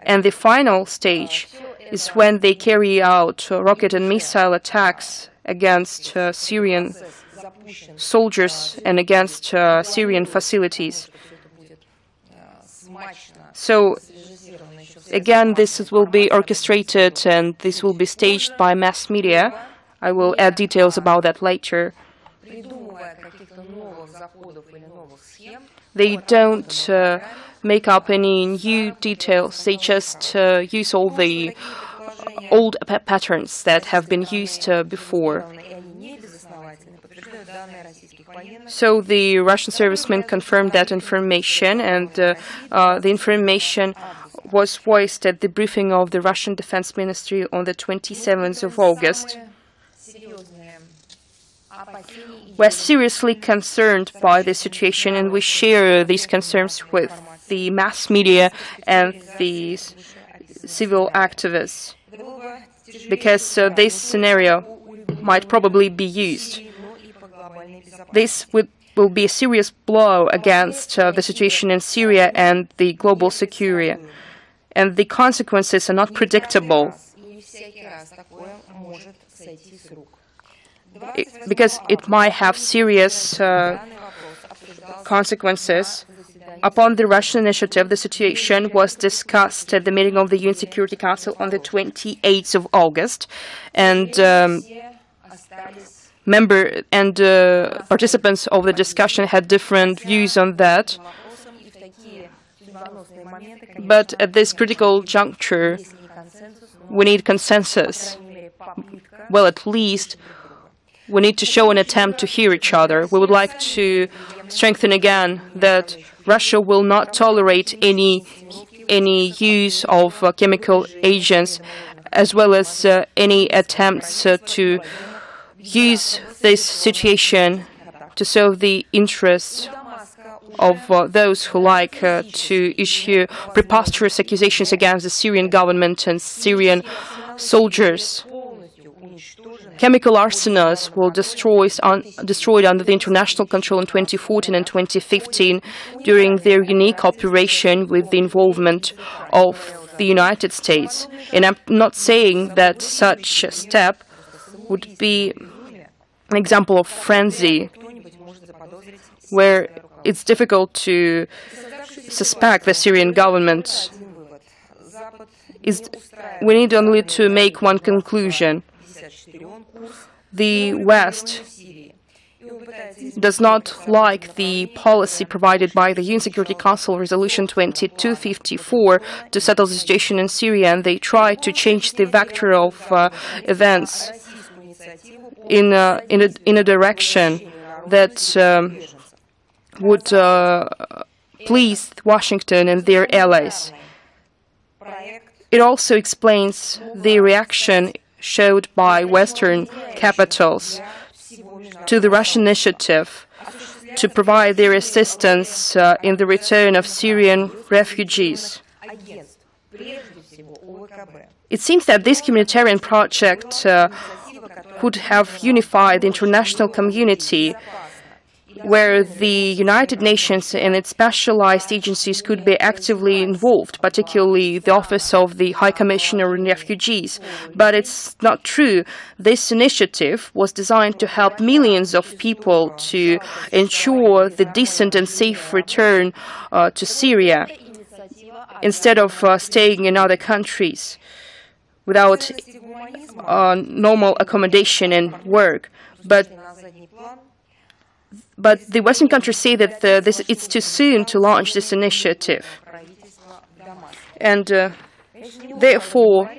And the final stage is when they carry out rocket and missile attacks against Syrian soldiers and against Syrian facilities. So, again, this will be orchestrated and this will be staged by mass media. I will add details about that later. They don't make up any new details. They just use all the old patterns that have been used before. So the Russian servicemen confirmed that information, and the information was voiced at the briefing of the Russian Defense Ministry on the 27th of August. We're seriously concerned by the situation, and we share these concerns with the mass media and the civil activists, because this scenario might probably be used. This will be a serious blow against the situation in Syria and the global security, and the consequences are not predictable, because it might have serious consequences. Upon the Russian initiative, the situation was discussed at the meeting of the UN Security Council on the 28th of August, and participants of the discussion had different views on that. But at this critical juncture, we need consensus. Well, at least we need to show an attempt to hear each other. We would like to strengthen again that Russia will not tolerate any use of chemical agents, as well as any attempts to use this situation to serve the interests of those who like to issue preposterous accusations against the Syrian government and Syrian soldiers. Chemical arsenals were destroyed under the international control in 2014 and 2015 during their unique operation with the involvement of the United States. And I'm not saying that such a step would be an example of frenzy, where it's difficult to suspect the Syrian government. We need only to make one conclusion. The West does not like the policy provided by the UN Security Council Resolution 2254 to settle the situation in Syria, and they try to change the vector of events in a direction that would please Washington and their allies. It also explains the reaction showed by Western capitals to the Russian initiative to provide their assistance in the return of Syrian refugees. It seems that this humanitarian project could have unified the international community, where the United Nations and its specialized agencies could be actively involved, particularly the Office of the High Commissioner on Refugees. But it's not true. This initiative was designed to help millions of people to ensure the decent and safe return to Syria, instead of staying in other countries without normal accommodation and work. But the Western countries say that it's too soon to launch this initiative. And therefore,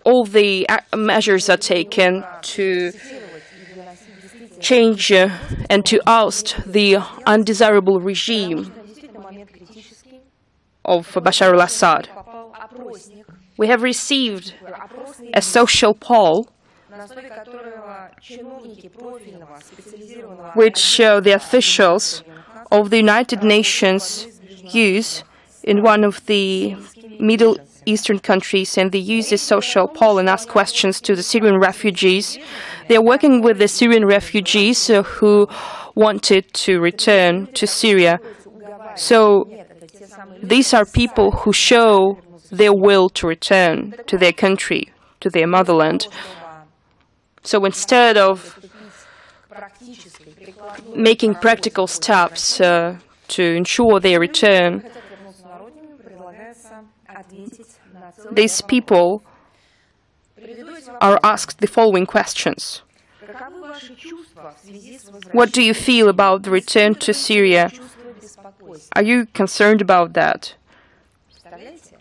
all the measures are taken to change and to oust the undesirable regime of Bashar al-Assad. We have received a social poll which the officials of the United Nations use in one of the Middle Eastern countries, and they use this social poll and ask questions to the Syrian refugees. They are working with the Syrian refugees who wanted to return to Syria. So these are people who show their will to return to their country, to their motherland. So instead of making practical steps to ensure their return, these people are asked the following questions. What do you feel about the return to Syria? Are you concerned about that?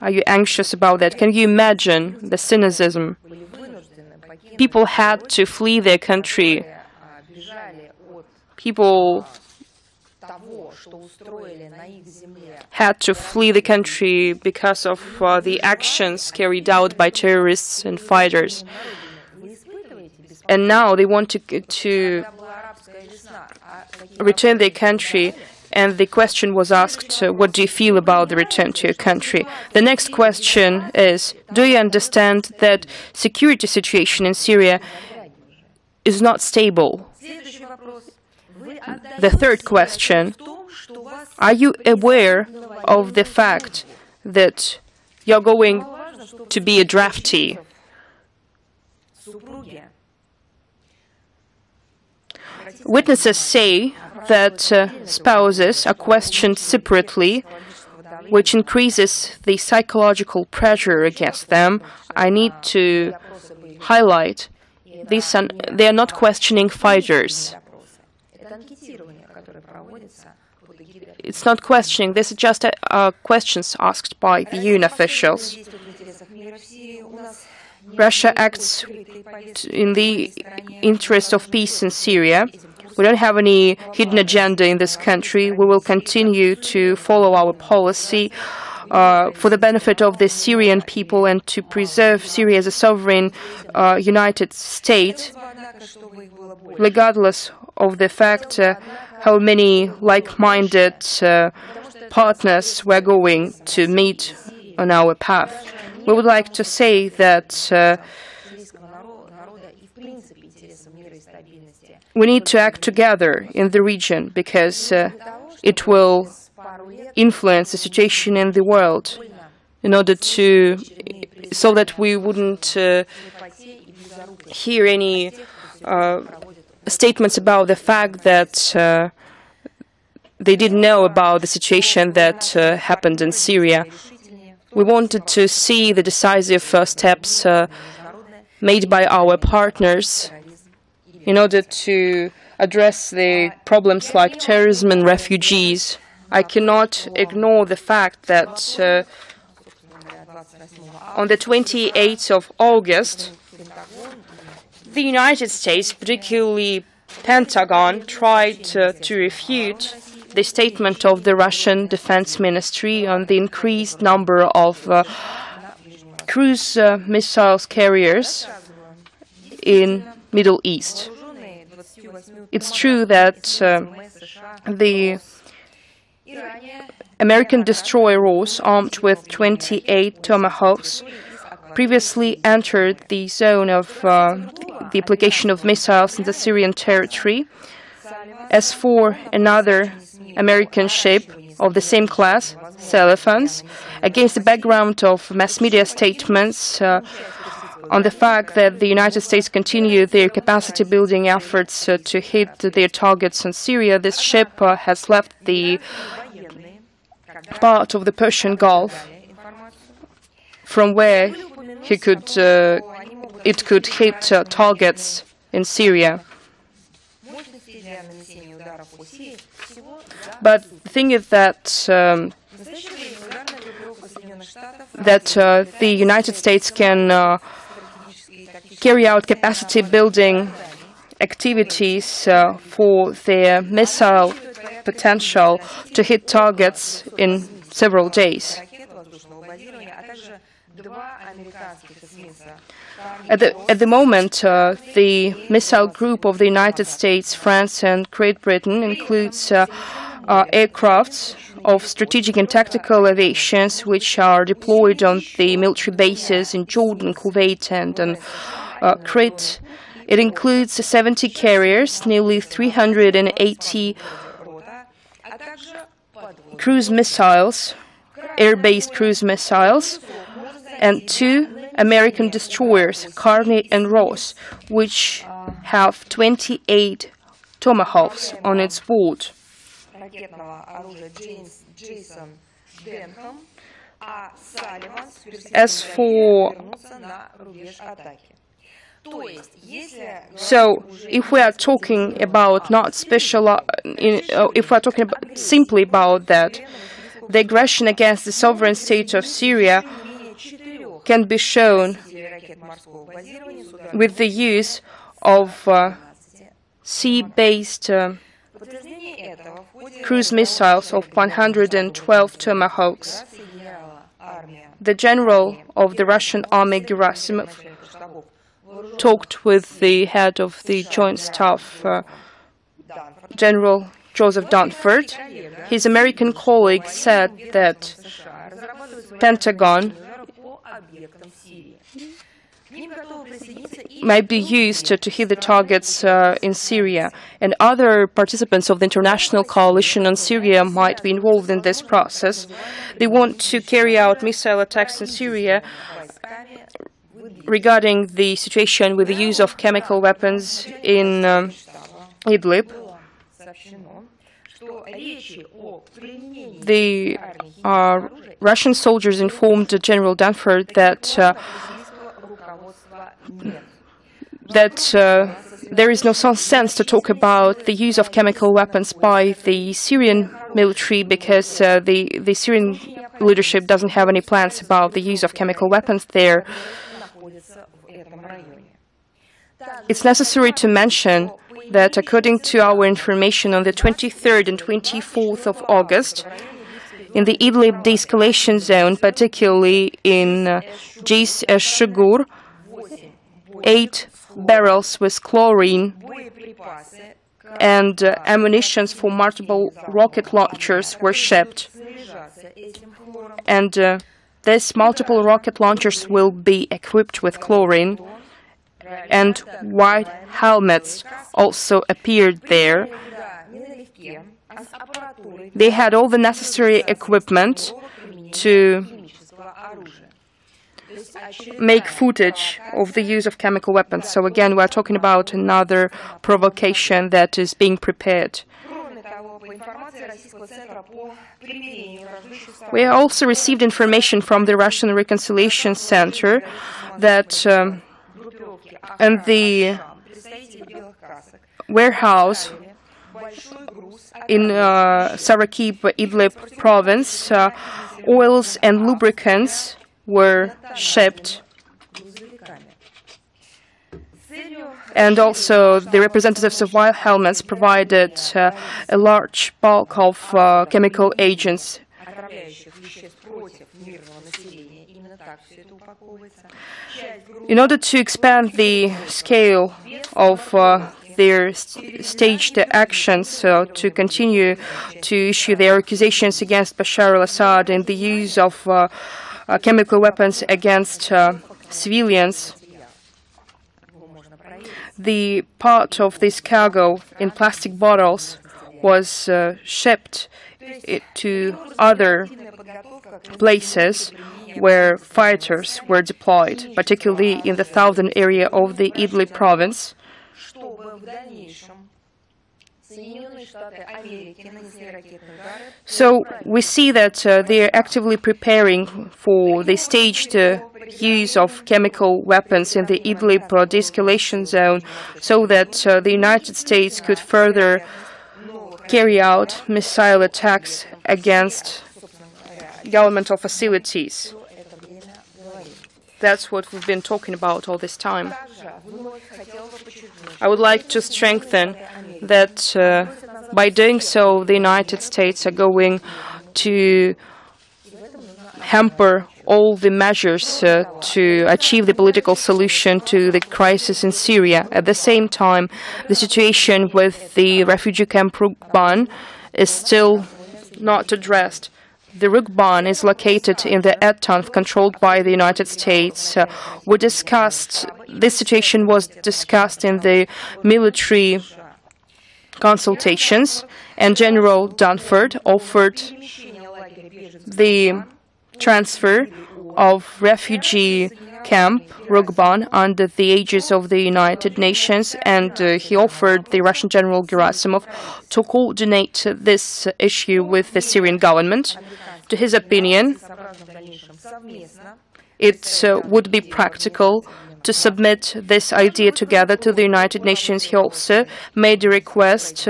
Are you anxious about that? Can you imagine the cynicism? People had to flee their country. People had to flee the country because of the actions carried out by terrorists and fighters. And now they want to return their country, and the question was asked, what do you feel about the return to your country? The next question is, do you understand that security situation in Syria is not stable? The third question, are you aware of the fact that you're going to be a draftee? Witnesses say that spouses are questioned separately, which increases the psychological pressure against them. I need to highlight this, they are not questioning fighters. It's not questioning, this is just questions asked by the UN officials. Russia acts in the interest of peace in Syria. We don't have any hidden agenda in this country. We will continue to follow our policy for the benefit of the Syrian people and to preserve Syria as a sovereign united state, regardless of the fact how many like-minded partners we're going to meet on our path. We would like to say that we need to act together in the region because it will influence the situation in the world in order to, so that we wouldn't hear any statements about the fact that they didn't know about the situation that happened in Syria. We wanted to see the decisive steps made by our partners in order to address the problems like terrorism and refugees. I cannot ignore the fact that on the 28th of August, the United States, particularly Pentagon, tried to refute the statement of the Russian Defense Ministry on the increased number of cruise missiles carriers in Middle East. It's true that the American destroyers armed with 28 Tomahawks previously entered the zone of the application of missiles in the Syrian territory. As for another American ship of the same class, Celephans, against the background of mass media statements on the fact that the United States continue their capacity-building efforts to hit their targets in Syria, this ship has left the part of the Persian Gulf from where it could hit targets in Syria. But the thing is that the United States can carry out capacity-building activities for their missile potential to hit targets in several days. At the moment, the missile group of the United States, France, and Great Britain includes aircrafts of strategic and tactical aviations which are deployed on the military bases in Jordan, Kuwait, and Crete. It includes 70 carriers, nearly 380 cruise missiles, air-based cruise missiles, and 2 American destroyers, Carney and Ross, which have 28 Tomahawks on its board. As for So, if we are talking about not special, if we are talking about simply about that, the aggression against the sovereign state of Syria can be shown with the use of sea-based cruise missiles of 112 Tomahawks. The general of the Russian army, Gerasimov, talked with the head of the Joint Staff, General Joseph Dunford. His American colleague said that Pentagon might be used to hit the targets in Syria, and other participants of the international coalition on Syria might be involved in this process. They want to carry out missile attacks in Syria regarding the situation with the use of chemical weapons in Idlib. The Russian soldiers informed General Dunford that there is no sense to talk about the use of chemical weapons by the Syrian military because the Syrian leadership doesn't have any plans about the use of chemical weapons there. It's necessary to mention that according to our information on the 23rd and 24th of August, in the Idlib de-escalation zone, particularly in Jis esh-Shugur, 8 barrels with chlorine and ammunition for multiple rocket launchers were shipped. And these multiple rocket launchers will be equipped with chlorine, and white helmets also appeared there. They had all the necessary equipment to make footage of the use of chemical weapons. So again, we're talking about another provocation that is being prepared. We also received information from the Russian Reconciliation Center that in the warehouse in Sarakib, Idlib province, oils and lubricants were shipped. And also the representatives of White Helmets provided a large bulk of chemical agents. In order to expand the scale of their staged actions to continue to issue their accusations against Bashar al-Assad and the use of chemical weapons against civilians, the part of this cargo in plastic bottles was shipped to other places where fighters were deployed, particularly in the southern area of the Idlib province. So we see that they are actively preparing for the staged use of chemical weapons in the Idlib de-escalation zone so that the United States could further carry out missile attacks against governmental facilities. That's what we've been talking about all this time. I would like to strengthen that by doing so, the United States are going to hamper all the measures to achieve the political solution to the crisis in Syria. At the same time, the situation with the refugee camp Rukban is still not addressed. The Rukban is located in the Etanf, controlled by the United States. This situation was discussed in the military consultations, and General Dunford offered the transfer of refugee camp, Rugban, under the aegis of the United Nations, and he offered the Russian General Gerasimov to coordinate this issue with the Syrian government. To his opinion, it would be practical to submit this idea together to the United Nations. He also made a request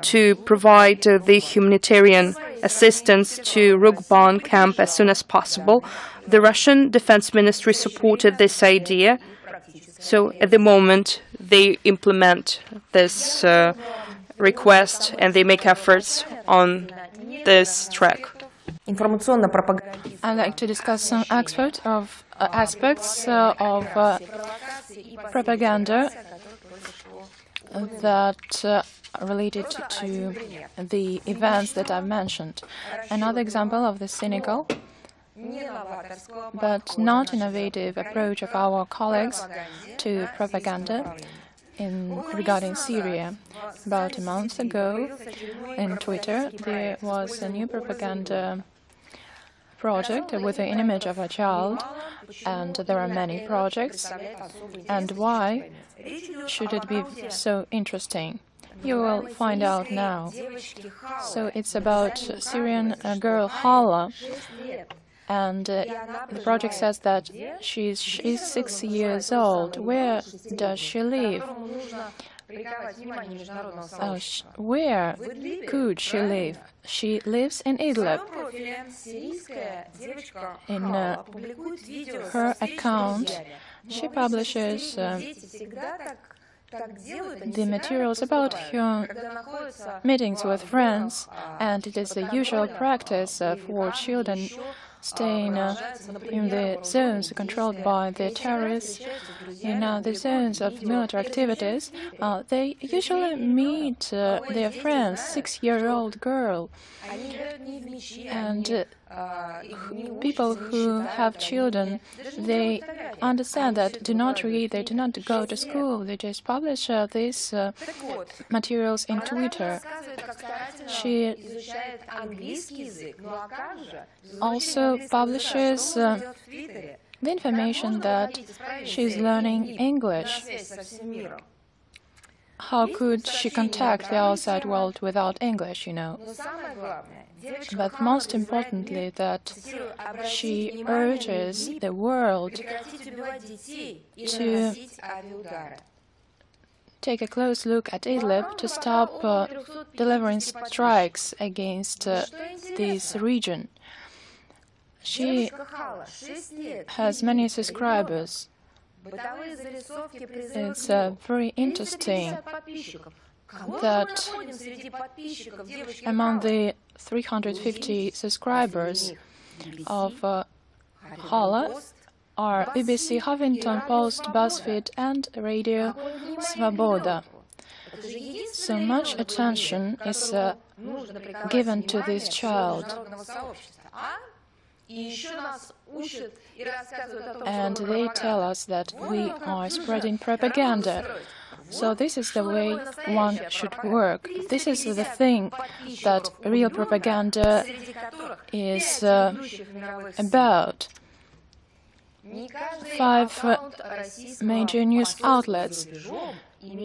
to provide the humanitarian assistance to Rugban camp as soon as possible. The Russian Defense Ministry supported this idea, so at the moment they implement this request and they make efforts on this track. I'd like to discuss some aspects of propaganda that are related to the events that I've mentioned. Another example of the cynical but not innovative approach of our colleagues to propaganda regarding Syria. About a month ago, in Twitter, there was a new propaganda project with the image of a child, and there are many projects. And why should it be so interesting? You will find out now. So it's about Syrian girl Hala, and the project says that she's 6 years old. Where does she live? Where could she live? She lives in Idlib. In her account, she publishes the materials about her meetings with friends, and it is the usual practice for children staying in the zones controlled by the terrorists, in the zones of military activities. They usually meet their friends, 6-year-old girl, and people who have children, they understand that do not read, they do not go to school, they just publish these materials in Twitter. She also publishes the information that she's learning English. How could she contact the outside world without English, you know? But most importantly, that she urges the world to take a close look at Idlib, to stop delivering strikes against this region. She has many subscribers. It's very interesting that among the 350 subscribers of Hala are BBC, Huffington Post, BuzzFeed, and Radio Svoboda. So much attention is given to this child. And they tell us that we are spreading propaganda. So this is the way one should work. This is the thing that real propaganda is about. 5 major news outlets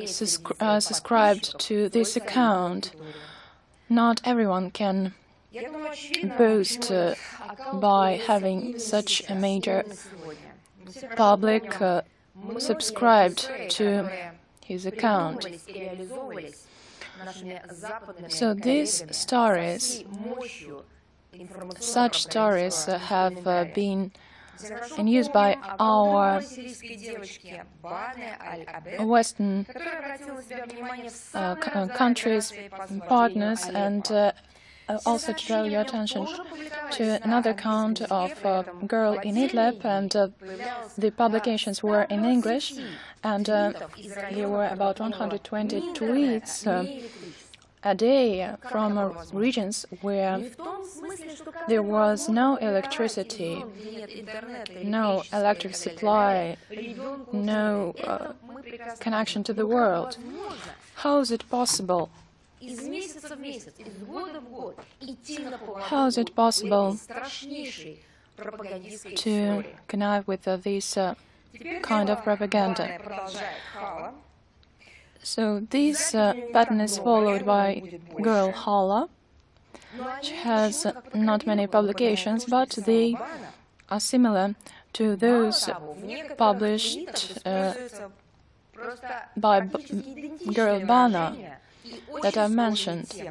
subscribed to this account. Not everyone can boast by having such a major public subscribed to his account. So these stories, such stories have been used by our Western countries, partners, and also to draw your attention to another account of a girl in Idlib, and the publications were in English, and there were about 120 tweets a day from regions where there was no electricity, no electric supply, no connection to the world. How is it possible How is it possible to connive with this kind of propaganda? So this pattern is followed by Girl Hala, which has not many publications, but they are similar to those published by Girl Bana that I've mentioned,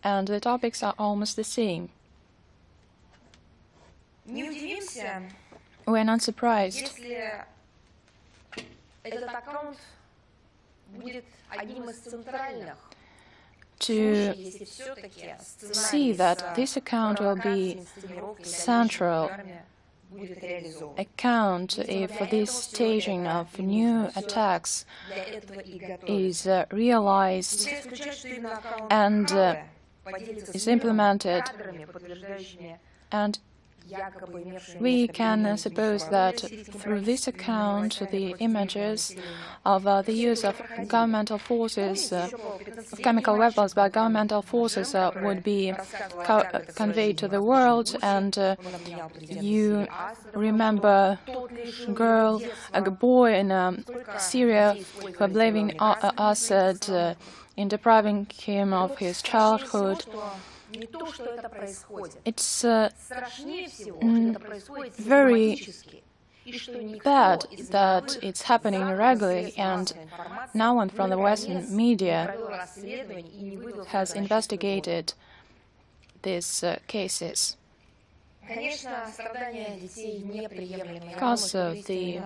and the topics are almost the same. We're not surprised to see that this account will be central account if this staging of new attacks is realized and is implemented. And we can suppose that through this account, the images of the use of governmental forces, of chemical weapons by governmental forces would be conveyed to the world. And you remember a boy in Syria who are blaming Assad in depriving him of his childhood. It's very bad that it's happening regularly, and no one from the Western media has investigated these cases. Because of the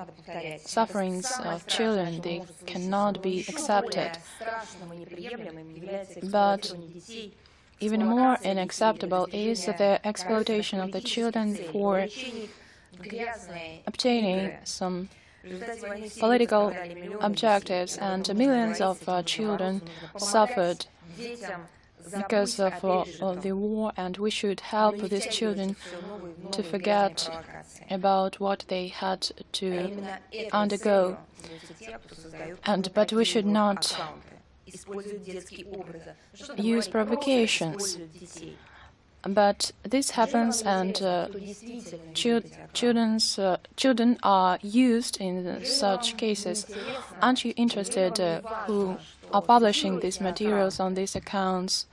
sufferings of children, they cannot be accepted. But even more unacceptable is the exploitation of the children for obtaining some political objectives, and millions of children suffered because of the war, and we should help these children to forget about what they had to undergo. But we should not use provocations. But this happens, and children are used in such cases. Aren't you interested who are publishing these materials on these accounts?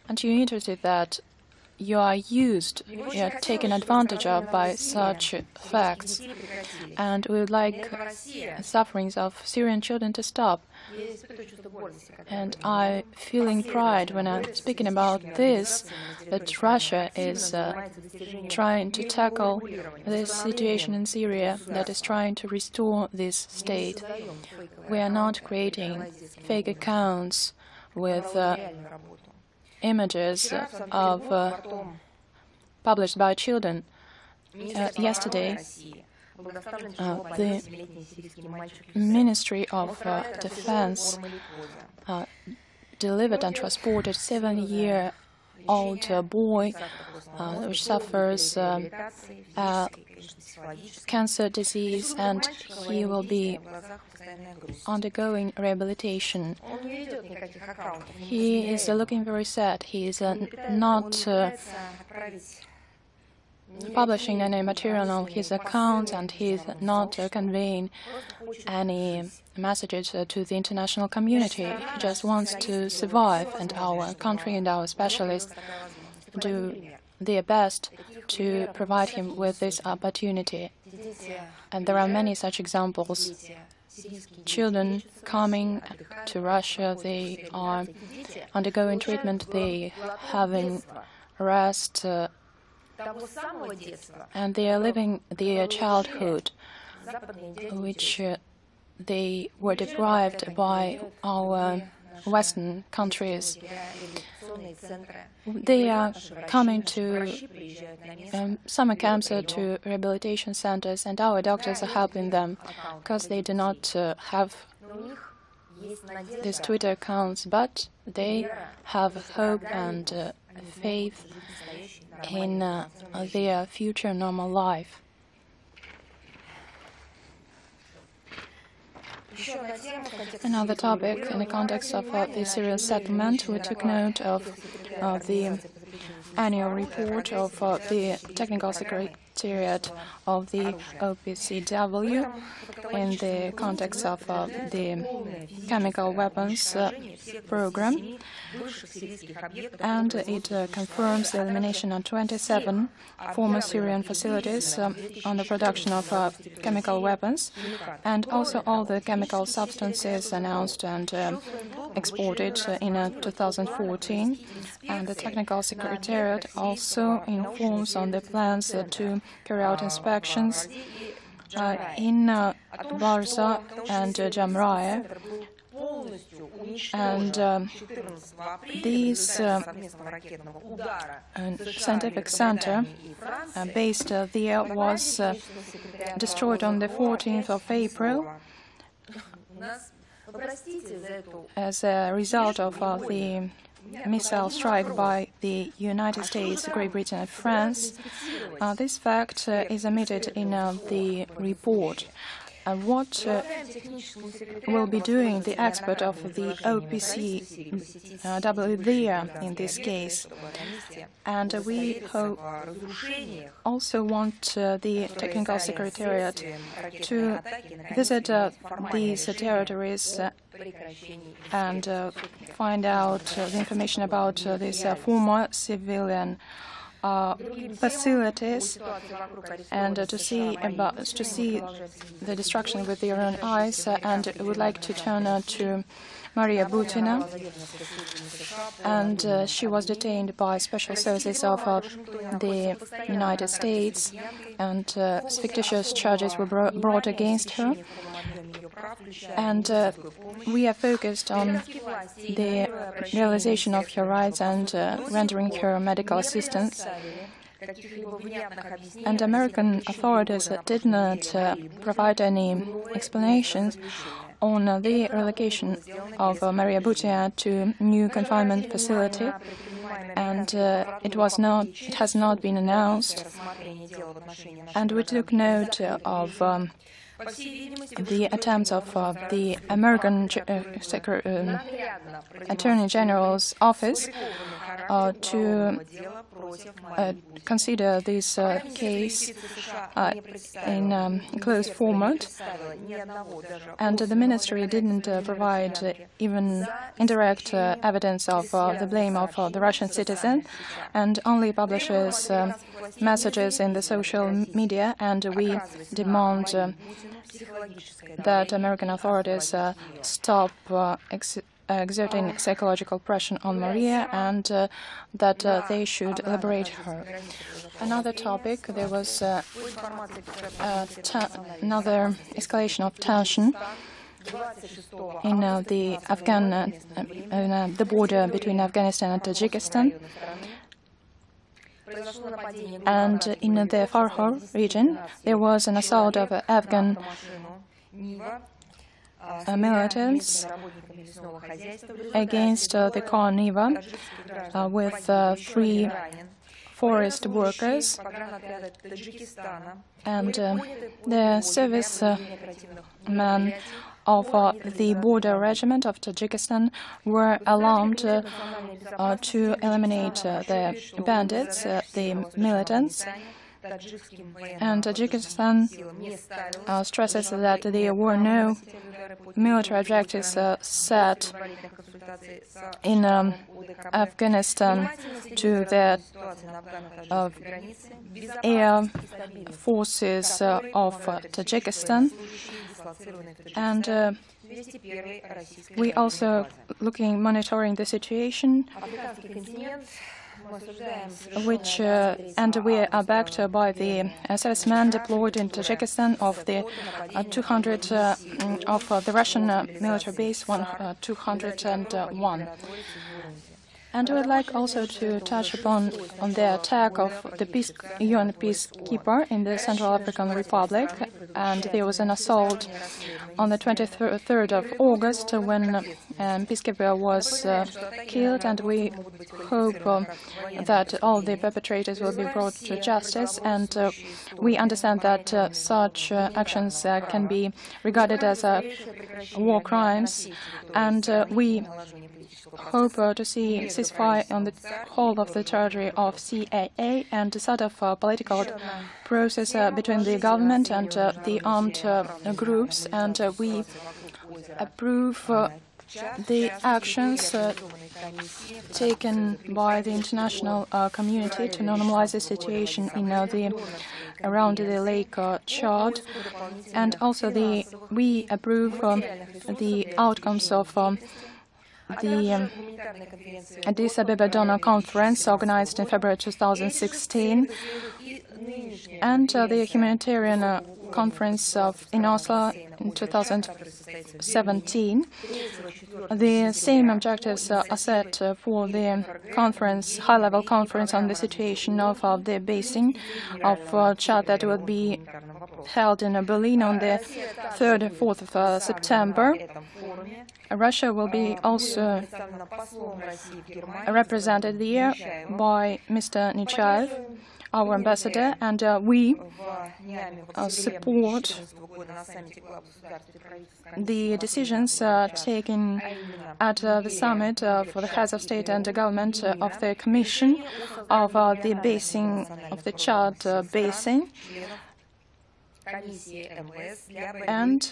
Aren't you interested that you are used, you are taken advantage of by such facts? And we would like sufferings of Syrian children to stop. And I'm feeling pride when I'm speaking about this, that Russia is trying to tackle this situation in Syria, that is trying to restore this state. We are not creating fake accounts with images of published by children. Yesterday, the Ministry of Defense delivered and transported a 7-year-old boy which suffers cancer disease, and he will be undergoing rehabilitation. He is looking very sad. He is not publishing any material on his account, and he is not conveying any messages to the international community. He just wants to survive, and our country and our specialists do their best to provide him with this opportunity. And there are many such examples. Children coming to Russia, they are undergoing treatment, they having rest, and they are living their childhood, which they were deprived by our Western countries. They are coming to summer camps, to rehabilitation centers, and our doctors are helping them because they do not have these Twitter accounts, but they have hope and faith in their future normal life. Another topic in the context of the Syrian settlement, we took note of the annual report of the Technical Secretariat of the OPCW in the context of the chemical weapons program, and it confirms the elimination of 27 former Syrian facilities on the production of chemical weapons, and also all the chemical substances announced and exported in 2014. And the Technical Secretariat also informs on the plans to carry out inspections in Barza and Jamraya. And these scientific center based there was destroyed on the 14th of April as a result of the missile strike by the United States, Great Britain and France. This fact is omitted in the report. What will be doing the expert of the OPCW there in this case? And we also want the Technical Secretariat to visit these territories and find out the information about these former civilian facilities, and to see the destruction with their own eyes. And I would like to turn to Maria Butina, and she was detained by special services of the United States, and fictitious charges were brought against her. And we are focused on the realization of her rights and rendering her medical assistance. And American authorities did not provide any explanations on the relocation of Maria Butina to new confinement facility, and it has not been announced. And we took note of the attempts of the American Attorney General's office to consider this case in closed format, and the ministry didn't provide even indirect evidence of the blame of the Russian citizen, and only publishes messages in the social media. And we demand that American authorities stop exerting psychological pressure on Maria, and that they should liberate her. Another topic, there was another escalation of tension in the border between Afghanistan and Tajikistan. And in the Farhor region, there was an assault of Afghan militants against the car Niva with 3 forest workers, and the servicemen of the border regiment of Tajikistan were alarmed to eliminate the bandits, the militants. And Tajikistan stresses that there were no military objectives set in Afghanistan to the air forces of Tajikistan. And we also monitoring the situation, and we are backed by the servicemen deployed in Tajikistan of the 200 of the Russian military base 201. And I would like also to touch upon the attack of the UN peacekeeper in the Central African Republic. And there was an assault on the 23rd of August when peacekeeper was killed. And we hope that all the perpetrators will be brought to justice. And we understand that such actions can be regarded as war crimes. And we hope to see ceasefire on the whole of the territory of CAA and the sort of political process between the government and the armed groups. And we approve the actions taken by the international community to normalize the situation in around the Lake Chad, and also we approve the outcomes of the Addis Ababa Donor Conference organized in February 2016 and the humanitarian conference in Oslo in 2017. The same objectives are set for the conference, high-level conference on the situation of the basin of Chad that will be held in Berlin on the 3rd and 4th of September. Russia will be also represented there by Mr. Nechayev, our ambassador, and we support the decisions taken at the summit for the heads of state and the government of the Commission of the basin of the Chad basin. And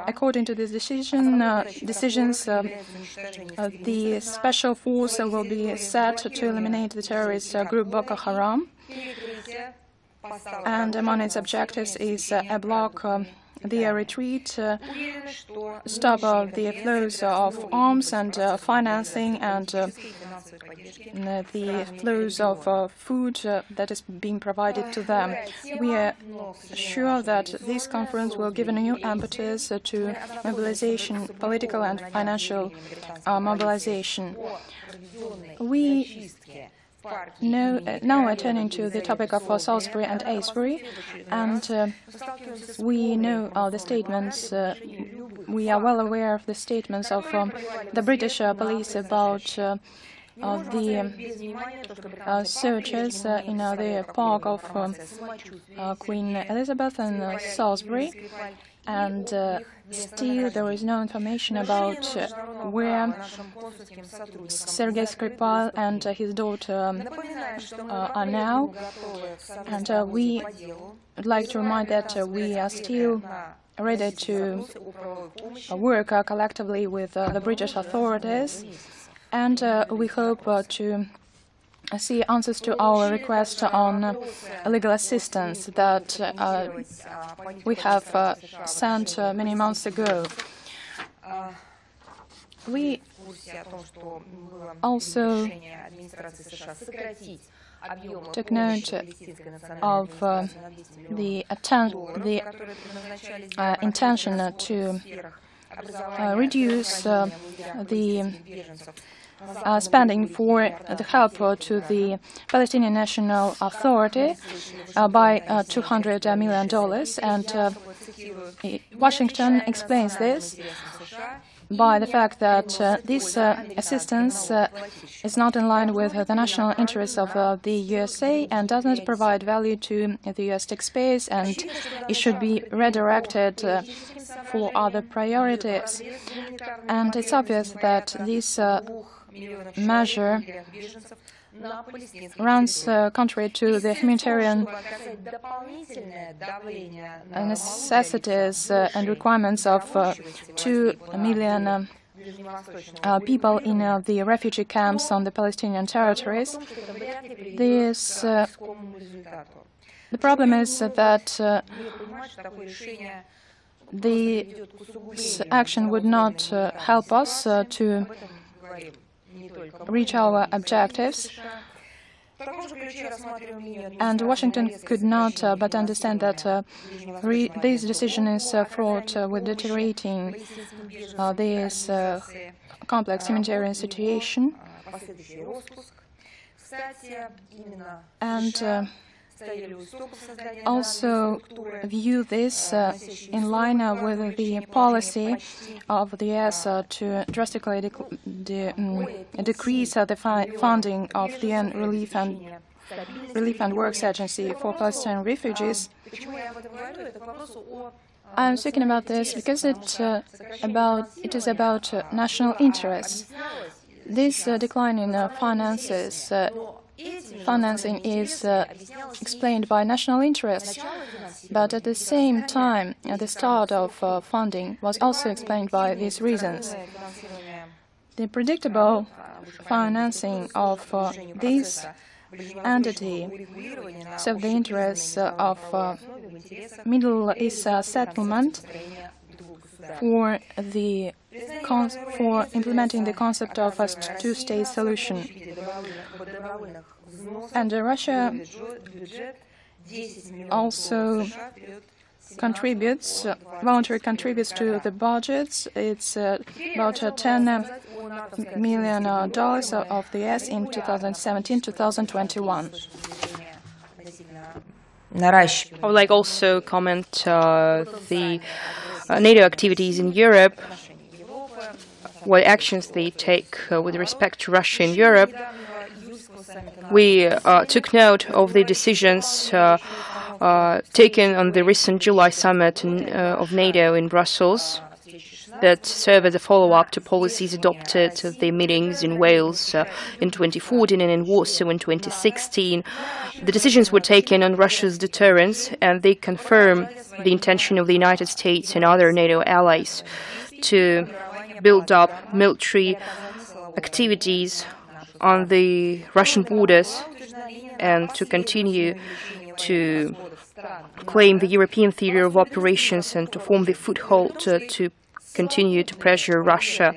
according to this decisions, the special force will be set to eliminate the terrorist group Boko Haram. And among its objectives is block the retreat, stop the flows of arms and financing, and the flows of food that is being provided to them. We are sure that this conference will give a new impetus to mobilization, political and financial mobilization. We now attending to the topic of Salisbury and Aylesbury, and we know the statements. We are well aware of the statements of the British police about the searches in the park of Queen Elizabeth and Salisbury, and still there is no information about where Sergei Skripal and his daughter are now. And we would like to remind that we are still ready to work collectively with the British authorities, and we hope to see answers to our request on legal assistance that we have sent many months ago. We also took note of the intention to reduce the spending for the help to the Palestinian National Authority by $200 million, and Washington explains this by the fact that this assistance is not in line with the national interests of the USA and does not provide value to the US taxpayers, and it should be redirected for other priorities. And it's obvious that this measure runs contrary to the humanitarian necessities and requirements of 2 million people in the refugee camps on the Palestinian territories. The problem is that this action would not help us to reach our objectives, And Washington could not but understand that this decision is fraught with deteriorating this complex humanitarian situation, and also view this in line with the policy of the US to drastically decrease the funding of the UN Relief and Works Agency for Palestinian refugees. I'm speaking about this because it is about national interests. This decline in financing is explained by national interests, but at the same time, the start of funding was also explained by these reasons. The predictable financing of this entity served the interests of Middle East settlement for implementing the concept of a two-state solution. And Russia also voluntarily contributes to the budgets. It's about $10 million of the US in 2017-2021. I would like also comment the NATO activities in Europe, what actions they take with respect to Russia in Europe. We took note of the decisions taken on the recent July summit of NATO in Brussels that serve as a follow-up to policies adopted at the meetings in Wales in 2014 and in Warsaw in 2016. The decisions were taken on Russia's deterrence, and they confirm the intention of the United States and other NATO allies to build up military activities on the Russian borders and to continue to claim the European theater of operations and to form the foothold to continue to pressure Russia.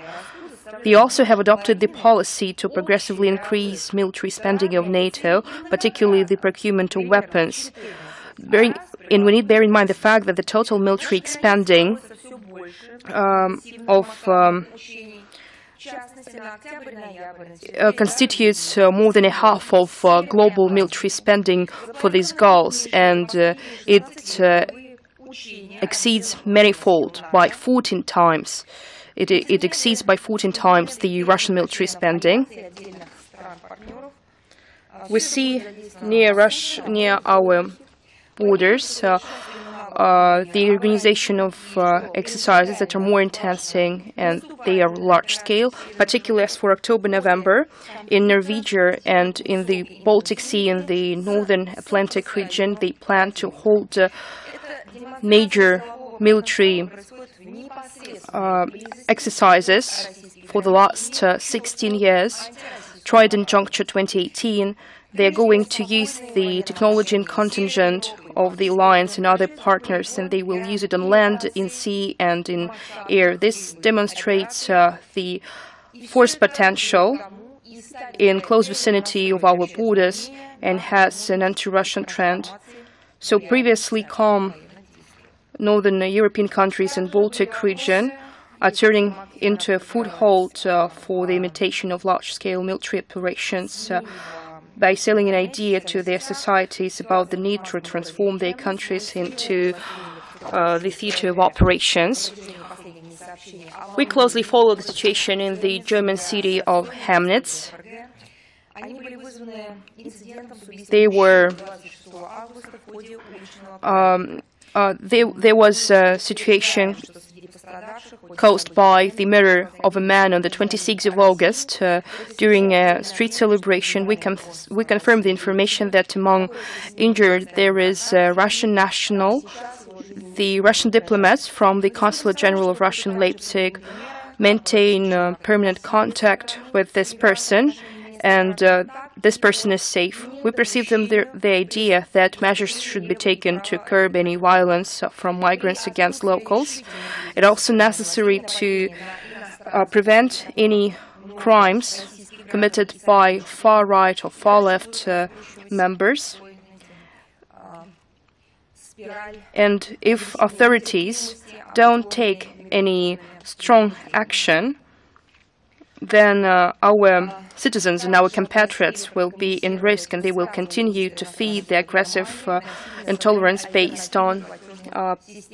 They also have adopted the policy to progressively increase military spending of NATO, particularly the procurement of weapons. We need to bear in mind the fact that the total military spending constitutes more than a half of global military spending for these goals, and it exceeds manifold by 14 times. It exceeds by 14 times the Russian military spending. We see near our borders the organization of exercises that are more intensing and they are large scale, particularly as for October-November in Norwegia and in the Baltic Sea in the northern Atlantic region. They plan to hold major military exercises for the last 16 years. Trident Juncture 2018. They are going to use the technology and contingent of the alliance and other partners, and they will use it on land, in sea, and in air. This demonstrates the force potential in close vicinity of our borders and has an anti-Russian trend. So previously calm northern European countries and Baltic region are turning into a foothold for the imitation of large-scale military operations by selling an idea to their societies about the need to transform their countries into the theater of operations. We closely follow the situation in the German city of Chemnitz. There was a situation caused by the murder of a man on the 26th of August during a street celebration. We confirmed the information that among injured there is a Russian national. The Russian diplomats from the Consulate General of Russia in Leipzig maintain permanent contact with this person, and this person is safe. We perceive the idea that measures should be taken to curb any violence from migrants against locals. It's also necessary to prevent any crimes committed by far-right or far-left members. And if authorities don't take any strong action, then our citizens and our compatriots will be in risk, and they will continue to feed the aggressive intolerance based on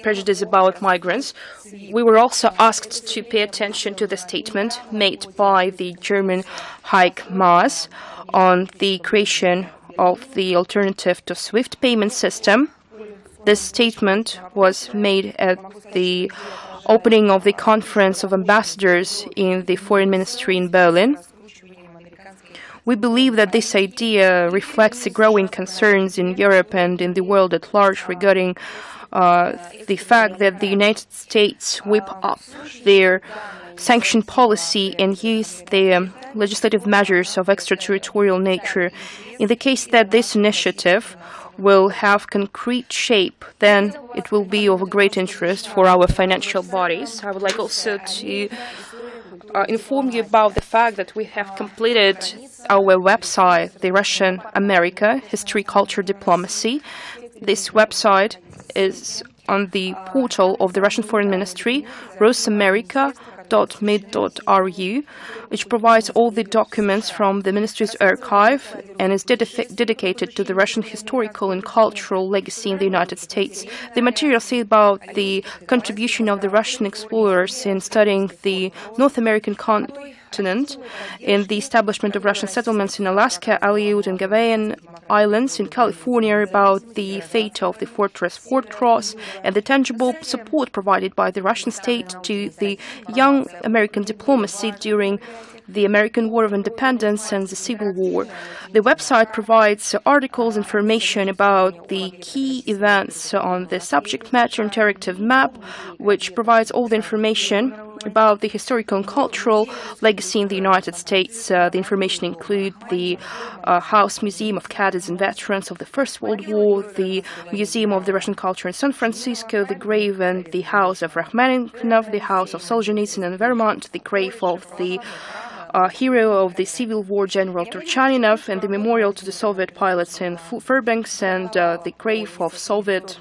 prejudice about migrants. We were also asked to pay attention to the statement made by the German High Maas on the creation of the alternative to SWIFT payment system. This statement was made at the opening of the Conference of Ambassadors in the Foreign Ministry in Berlin. We believe that this idea reflects the growing concerns in Europe and in the world at large regarding the fact that the United States whip up their sanction policy and use the legislative measures of extraterritorial nature. In the case that this initiative will have concrete shape, then it will be of great interest for our financial bodies. I would like also to inform you about the fact that we have completed our website, the Russian America History, Culture, Diplomacy. This website is on the portal of the Russian Foreign Ministry, rusamerica.mid.ru, which provides all the documents from the ministry's archive and is dedicated to the Russian historical and cultural legacy in the United States. The materials say about the contribution of the Russian explorers in studying the North American continent, in the establishment of Russian settlements in Alaska, Aleut and Gavayan Islands, in California, about the fate of the fortress Fort Ross, and the tangible support provided by the Russian state to the young American diplomacy during the American War of Independence and the Civil War. The website provides articles, information about the key events on the subject matter, interactive map, which provides all the information about the historical and cultural legacy in the United States. The information includes the House Museum of Cadets and Veterans of the First World War, the Museum of the Russian Culture in San Francisco, the grave and the house of Rachmaninoff, the house of Solzhenitsyn in Vermont, the grave of the hero of the Civil War, General Turchaninov, and the memorial to the Soviet pilots in Fairbanks, and the grave of Soviet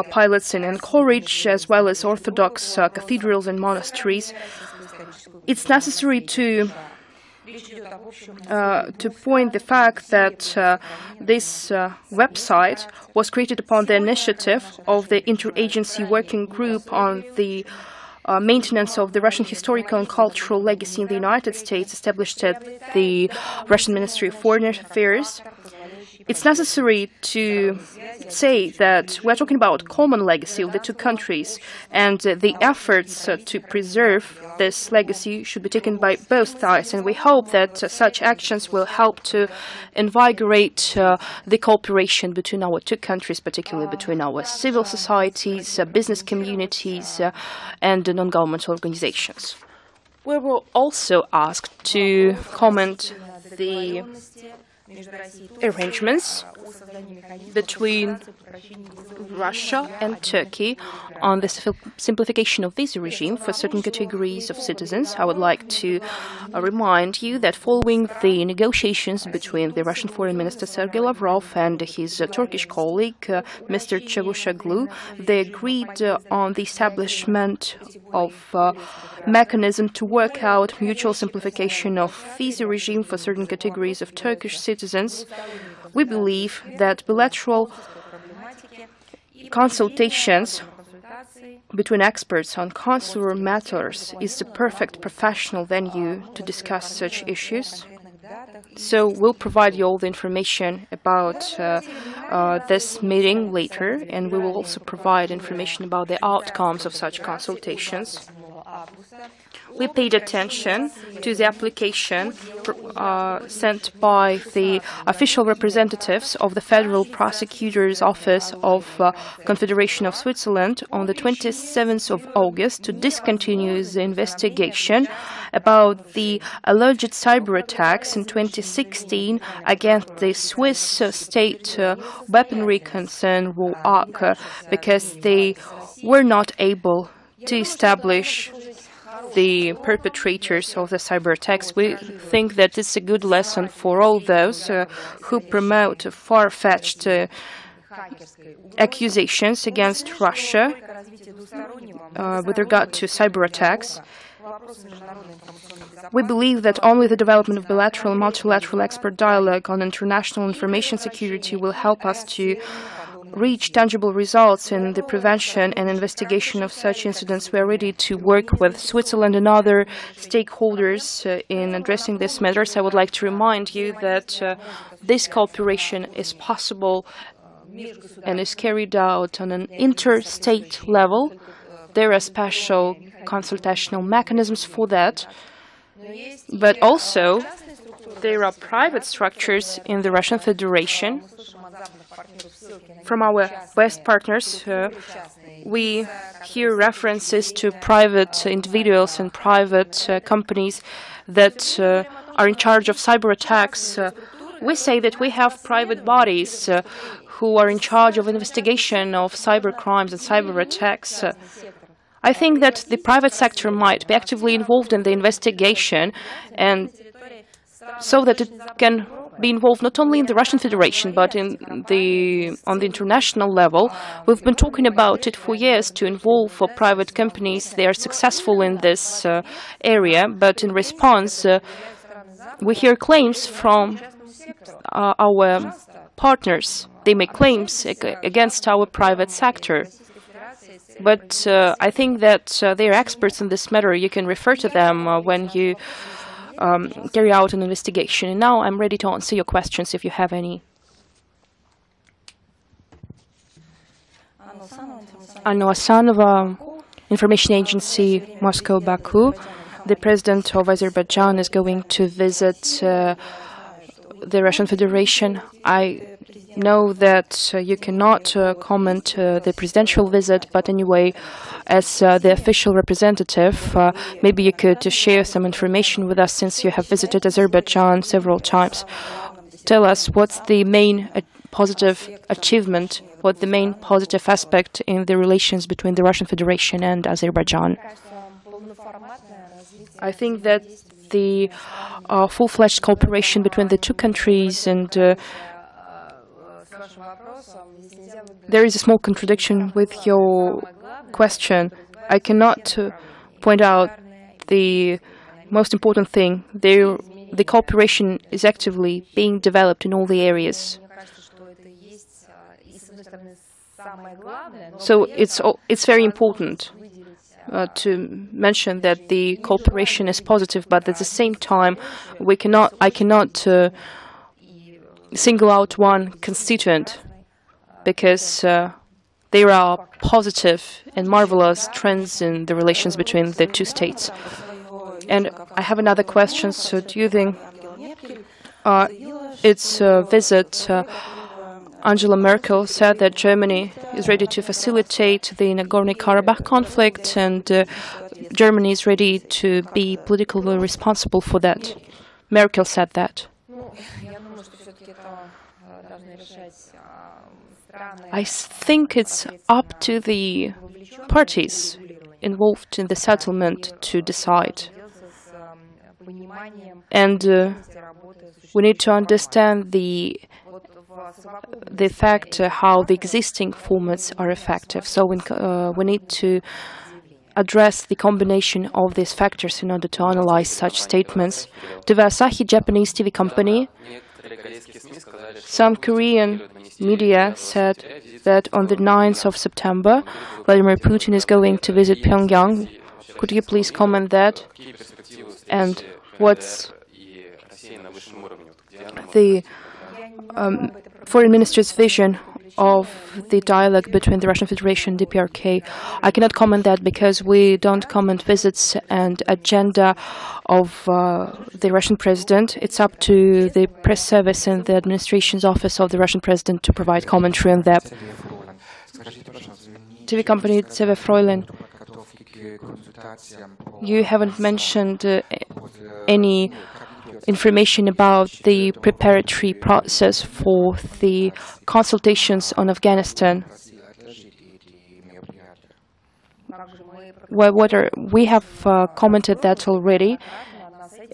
pilots in Anchorage, as well as Orthodox cathedrals and monasteries. It's necessary to point the fact that this website was created upon the initiative of the Interagency Working Group on the maintenance of the Russian historical and cultural legacy in the United States, established at the Russian Ministry of Foreign Affairs. It's necessary to say that we're talking about common legacy of the two countries, and the efforts to preserve this legacy should be taken by both sides, and we hope that such actions will help to invigorate the cooperation between our two countries, particularly between our civil societies, business communities, and non-governmental organizations. We were also asked to comment the arrangements between Russia and Turkey on the simplification of visa regime for certain categories of citizens. I would like to remind you that following the negotiations between the Russian Foreign Minister Sergei Lavrov and his Turkish colleague, Mr. Çavuşoğlu, they agreed on the establishment of a mechanism to work out mutual simplification of visa regime for certain categories of Turkish citizens. We believe that bilateral consultations between experts on consular matters is the perfect professional venue to discuss such issues. So we'll provide you all the information about this meeting later, and we will also provide information about the outcomes of such consultations. We paid attention to the application sent by the official representatives of the Federal Prosecutor's Office of Confederation of Switzerland on the 27th of August to discontinue the investigation about the alleged cyber attacks in 2016 against the Swiss state weaponry concern ROAC because they were not able to establish the perpetrators of the cyber attacks. We think that it's a good lesson for all those who promote far-fetched accusations against Russia with regard to cyber attacks. We believe that only the development of bilateral and multilateral expert dialogue on international information security will help us to reach tangible results in the prevention and investigation of such incidents. We are ready to work with Switzerland and other stakeholders in addressing these matters. I would like to remind you that this cooperation is possible and is carried out on an interstate level. There are special consultational mechanisms for that, but also there are private structures in the Russian Federation. From our West partners, we hear references to private individuals and private companies that are in charge of cyber attacks. We say that we have private bodies who are in charge of investigation of cyber crimes and cyber attacks. I think that the private sector might be actively involved in the investigation, and so that it can be involved not only in the Russian Federation but on the international level. We've been talking about it for years to involve private companies. They are successful in this area, but in response, we hear claims from our partners. They make claims against our private sector. But I think that they are experts in this matter. You can refer to them when you carry out an investigation. And now I'm ready to answer your questions if you have any. Anna Asanova, Information Agency, Moscow, Baku. The president of Azerbaijan is going to visit the Russian Federation. I know that you cannot comment the presidential visit, but anyway, as the official representative, maybe you could share some information with us since you have visited Azerbaijan several times. Tell us what's the main positive achievement, what the main positive aspect in the relations between the Russian Federation and Azerbaijan. I think that the full-fledged cooperation between the two countries, and there is a small contradiction with your question. I cannot point out the most important thing. The cooperation is actively being developed in all the areas. So it's very important to mention that the cooperation is positive, but at the same time, I cannot single out one constituent, because there are positive and marvelous trends in the relations between the two states. And I have another question. So do you think its visit, Angela Merkel said that Germany is ready to facilitate the Nagorno-Karabakh conflict, and Germany is ready to be politically responsible for that. Merkel said that. I think it's up to the parties involved in the settlement to decide. And we need to understand the fact how the existing formats are effective. So we need to address the combination of these factors in order to analyze such statements. TV Asahi, Japanese TV company, some Korean media said that on the 9th of September, Vladimir Putin is going to visit Pyongyang. Could you please comment that? And what's the foreign minister's vision of the dialogue between the Russian Federation and DPRK? I cannot comment that because we don't comment visits and agenda of the Russian president. It's up to the press service and the administration's office of the Russian president to provide commentary on that. TV company TV Fräulein, you haven't mentioned any information about the preparatory process for the consultations on Afghanistan. we have commented that already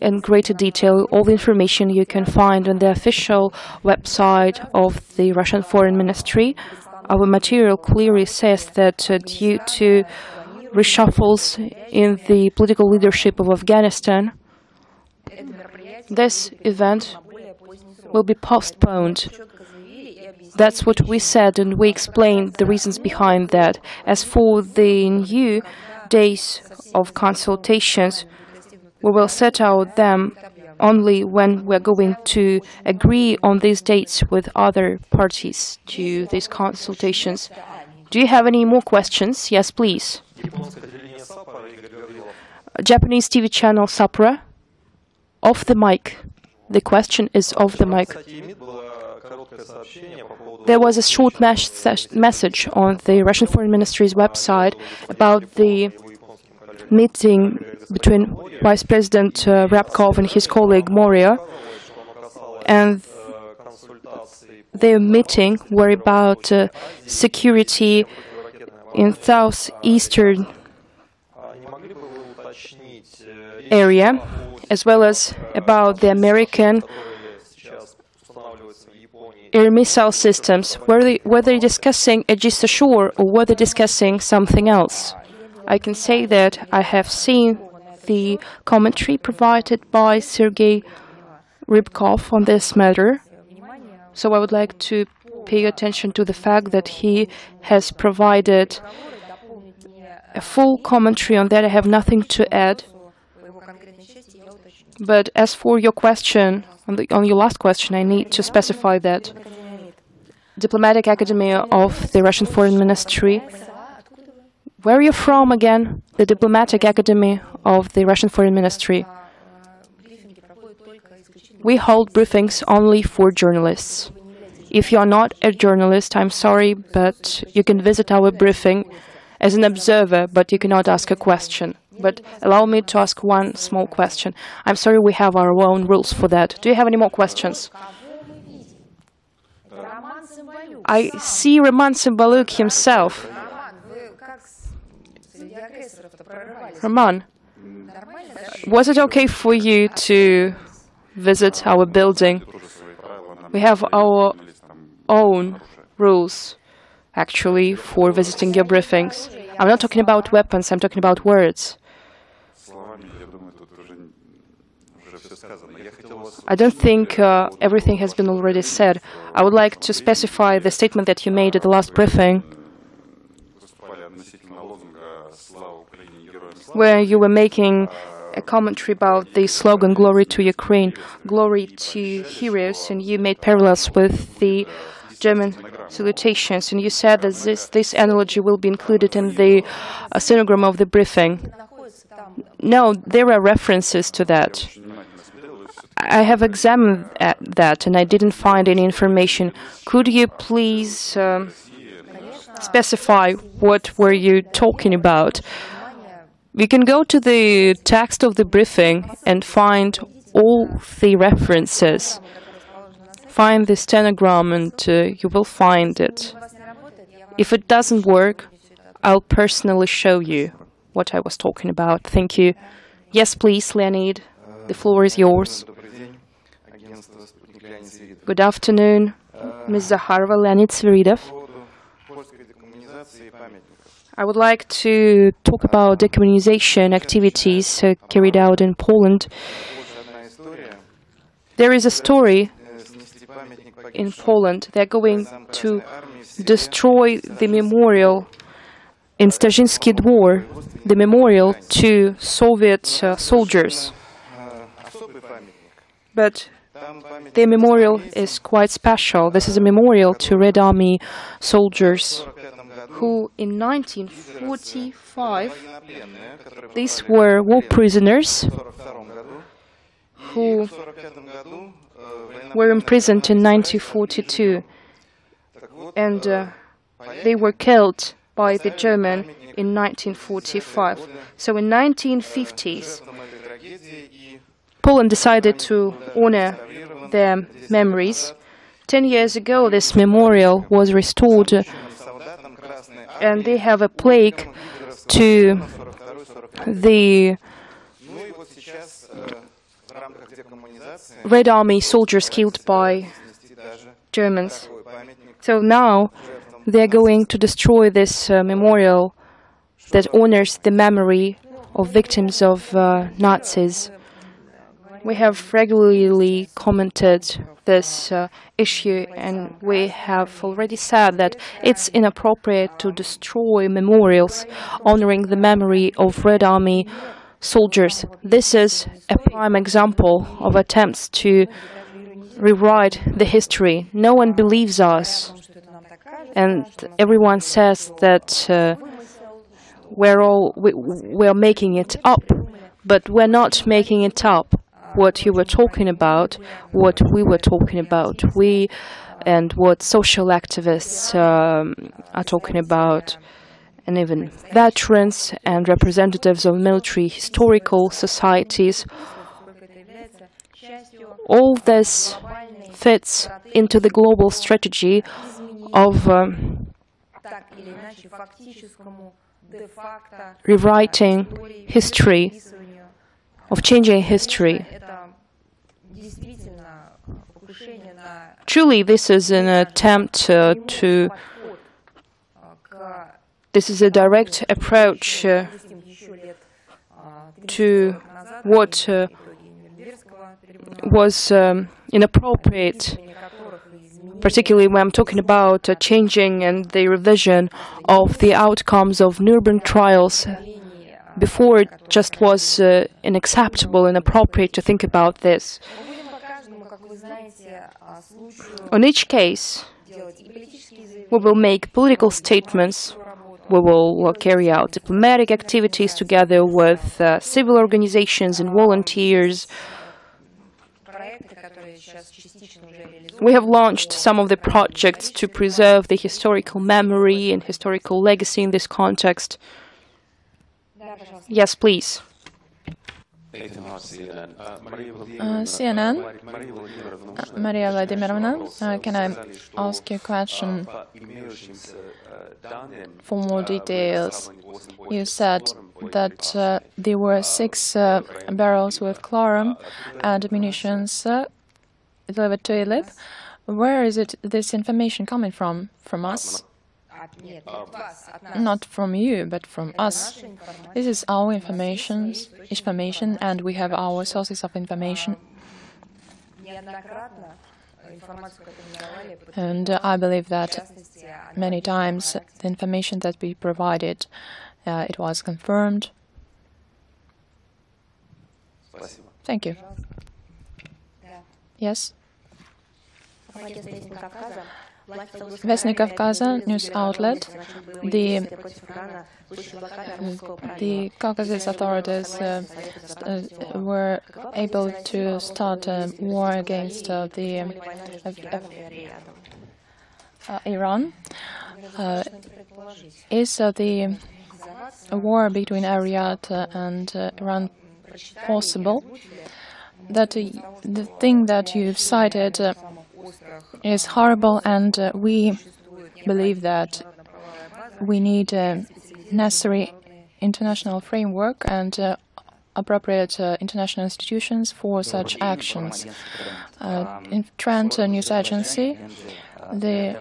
in greater detail. All the information you can find on the official website of the Russian Foreign Ministry. Our material clearly says that due to reshuffles in the political leadership of Afghanistan, this event will be postponed. That's what we said, and we explained the reasons behind that. As for the new days of consultations, we will set out them only when we're going to agree on these dates with other parties to these consultations. Do you have any more questions? Yes, please. Japanese TV channel Sapra. Off the mic. The question is off the mic. There was a short message on the Russian Foreign Ministry's website about the meeting between Vice President Ryabkov and his colleague Moria. And their meeting were about security in southeastern area, as well as about the American air missile systems. Were they discussing Aegis Ashore or were they discussing something else? I can say that I have seen the commentary provided by Sergei Ryabkov on this matter. So I would like to pay attention to the fact that he has provided a full commentary on that. I have nothing to add. But as for your question, on your last question, I need to specify that Diplomatic Academy of the Russian Foreign Ministry. Where are you from again? The Diplomatic Academy of the Russian Foreign Ministry. We hold briefings only for journalists. If you are not a journalist, I'm sorry, but you can visit our briefing as an observer, but you cannot ask a question. But allow me to ask one small question. I'm sorry, we have our own rules for that. Do you have any more questions? I see Roman Cymbaluk himself. Roman, was it okay for you to visit our building? We have our own rules, actually, for visiting your briefings. I'm not talking about weapons, I'm talking about words. I don't think everything has been already said. I would like to specify the statement that you made at the last briefing, where you were making a commentary about the slogan, "Glory to Ukraine, glory to heroes," and you made parallels with the German salutations, and you said that this analogy will be included in the stenogram of the briefing. No, there are references to that. I have examined that, and I didn't find any information. Could you please specify what were you talking about? We can go to the text of the briefing and find all the references. Find the stenogram and you will find it. If it doesn't work, I'll personally show you what I was talking about. Thank you. Yes, please, Leonid. The floor is yours. Good afternoon, Ms. Zakharova, Leonid Sviridov. I would like to talk about decommunization activities carried out in Poland. There is a story in Poland. They're going to destroy the memorial in Stasziński Dwór, the memorial to Soviet soldiers. But the memorial is quite special. This is a memorial to Red Army soldiers who in 1945, these were war prisoners who were imprisoned in 1942, and they were killed by the German in 1945. So in 1950s, Poland decided to honor their memories. 10 years ago, this memorial was restored, and they have a plaque to the Red Army soldiers killed by Germans. So now they're going to destroy this memorial that honors the memory of victims of Nazis. We have regularly commented this issue, and we have already said that it's inappropriate to destroy memorials honoring the memory of Red Army soldiers. This is a prime example of attempts to rewrite the history. No one believes us, and everyone says that we're making it up, but we're not making it up. What you were talking about, what we were talking about, we and what social activists are talking about, and even veterans and representatives of military historical societies, all this fits into the global strategy of rewriting history, of changing history. Truly, this is an attempt this is a direct approach to what was inappropriate, particularly when I'm talking about changing and the revision of the outcomes of Nuremberg trials. Before, it just was unacceptable and inappropriate to think about this. On each case, we will make political statements, we will carry out diplomatic activities together with civil organizations and volunteers. We have launched some of the projects to preserve the historical memory and historical legacy in this context. Yes, please. CNN, Maria Vladimirovna, can I ask you a question for more details? You said that there were 6 barrels with chlorum and munitions delivered to Idlib. Where is this information coming from? From us? Not from you, but from us. This is our information, and we have our sources of information. And I believe that many times the information that we provided, it was confirmed. Thank you. Yes? Vestnik Kavkaza news outlet. The Caucasus authorities were able to start a war against Iran. Is the war between Ariat and Iran possible? That the thing that you've cited is horrible, and we believe that we need a necessary international framework and appropriate international institutions for such actions. In Trent News Agency, the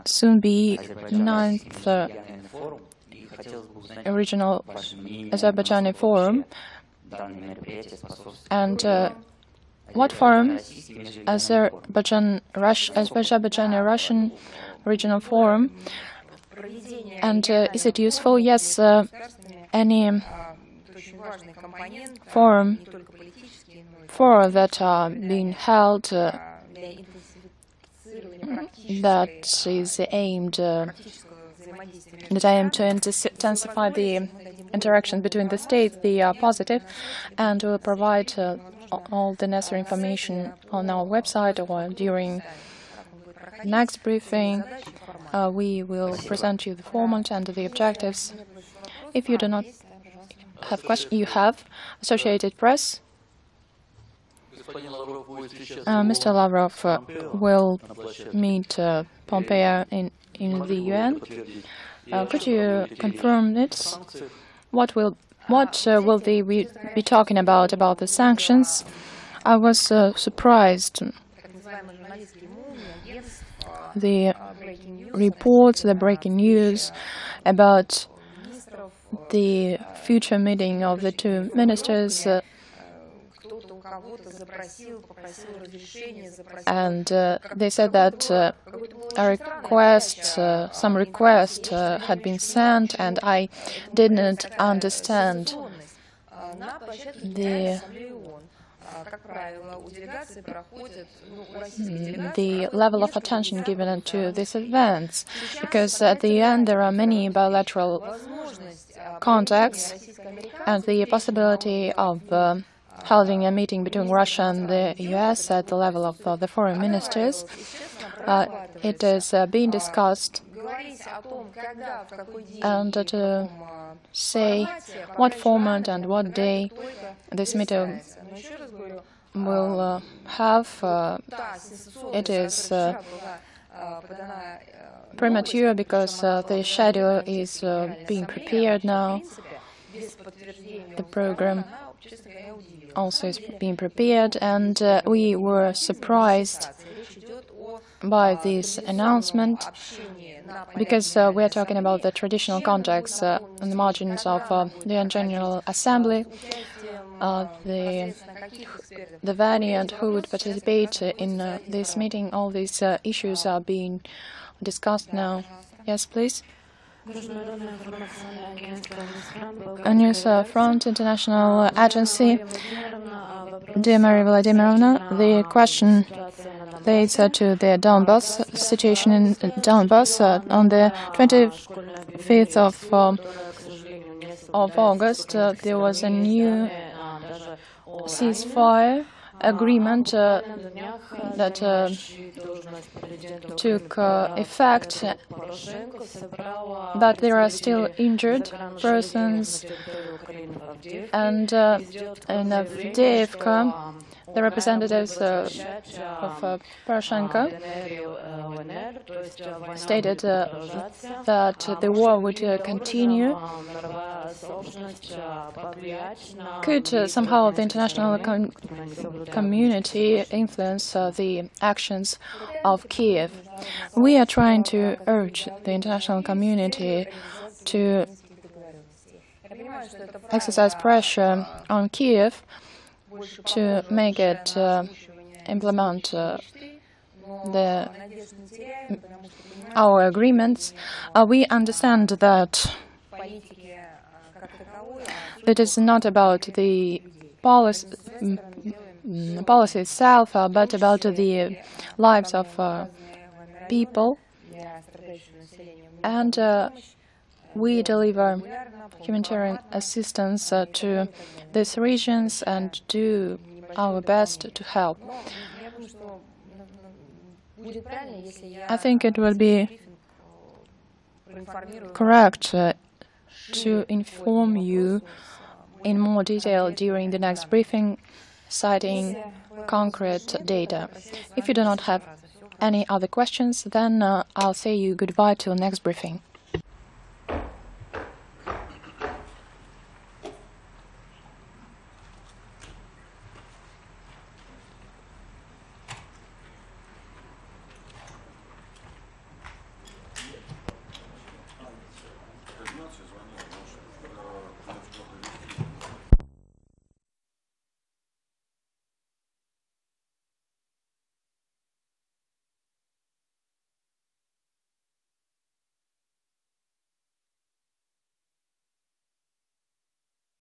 soon-be 9th Regional Azerbaijani Forum, and what forum? Azerbaijani Russian Regional Forum. And is it useful? Yes, any forum that are being held that is aimed to intensify the interaction between the states, they are positive, and will provide all the necessary information on our website or during next briefing. We will present you the format and the objectives. If you do not have questions, you have Associated Press. Mr. Lavrov will meet Pompeo in the UN. Could you confirm it? What what will they be talking about the sanctions? I was surprised. The reports, the breaking news about the future meeting of the two ministers, and they said that a request, some request had been sent, and I didn't understand the level of attention given to these events, because at the end there are many bilateral contacts, and the possibility of holding a meeting between Russia and the US at the level of the foreign ministers. It is being discussed, and to say what format and what day this meeting will have, it is premature, because the schedule is being prepared now. The program also is being prepared, and we were surprised by this announcement, because we are talking about the traditional contacts on the margins of the General Assembly, the venue and who would participate in this meeting. All these issues are being discussed now. Yes, please. A News Front International Agency. Dear Maria Vladimirovna, the question relates to the Donbas situation in Donbas. On the 25th of August, there was a new ceasefire agreement that took effect, but there are still injured persons, and in Avdiivka, the representatives of Poroshenko stated that the war would continue. Could somehow the international community influence the actions of Kiev? We are trying to urge the international community to exercise pressure on Kiev to make it implement our agreements. We understand that it is not about the policy itself, but about the lives of people, and we deliver humanitarian assistance to these regions and do our best to help. I think it would be correct to inform you in more detail during the next briefing, citing concrete data. If you do not have any other questions, then I'll say you goodbye till next briefing.